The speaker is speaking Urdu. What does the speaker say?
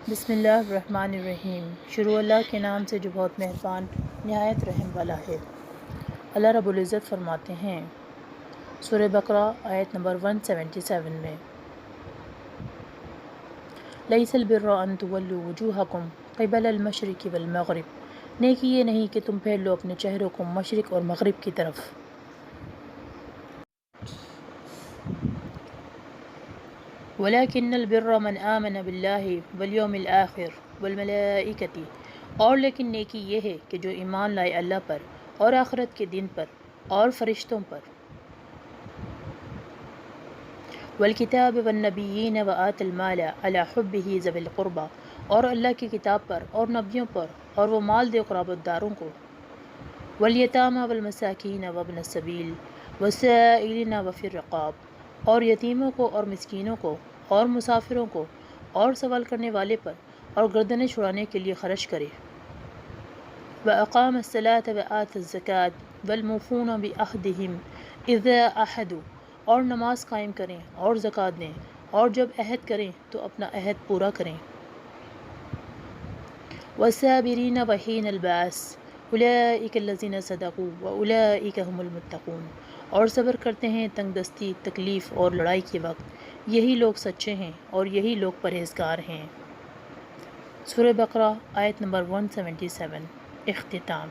بسم اللہ الرحمن الرحیم۔ شروع اللہ کے نام سے جو بہت مہربان نہایت رحم والا ہے۔ اللہ رب العزت فرماتے ہیں سورہ بقرہ آیت نمبر 177 میں، لیس البر ان تولوا وجوہکم قبل المشرق والمغرب، نیکی یہ نہیں کہ تم پھیر لو اپنے چہروں کو مشرق اور مغرب کی طرف۔ وَلَكِنَّ الْبِرَّ مَنْ آمَنَ بِاللَّهِ وَالْيَوْمِ الْآخِرِ وَالْمَلَائِكَةِ، اور لیکن نیکی یہ ہے کہ جو ایمان لائے اللہ پر اور آخرت کے دن پر اور فرشتوں پر، وَالْكِتَابِ وَالنَّبِيِّينَ وَآتَى الْمَالَ عَلَى حُبِّهِ ذَوِي الْقُرْبَى، اور اللہ کی کتاب پر اور نبیوں پر، اور وہ مال دے قرابت داروں کو، وَالْيَتَامَى وَالْمَسَاكِينَ وَابْنَ السَّبِيلِ وَالسَّائِلِينَ وَفِي الرِّقَابِ، اور یتیموں کو اور مسکینوں کو اور مسافروں کو اور سوال کرنے والے پر اور گردنیں چھڑانے کے لیے خرچ کرے۔ وَأَقَامَ الصَّلَاةَ وَآتَى الزَّكَاةَ وَالْمُوفُونَ بِعَهْدِهِمْ إِذَا عَاهَدُوا، اور نماز قائم کریں اور زکوٰۃ دیں اور جب عہد کریں تو اپنا عہد پورا کریں۔ وَالصَّابِرِينَ وَحِينَ الْبَأْسِ أُولَئِكَ الَّذِينَ صَدَقُوا وَأُولَئِكَ هُمُ الْمُتَّقُونَ، اور صبر کرتے ہیں تنگ دستی، تکلیف اور لڑائی کے وقت، یہی لوگ سچے ہیں اور یہی لوگ پرہیزگار ہیں۔ سورہ بقرہ آیت نمبر 177 اختتام۔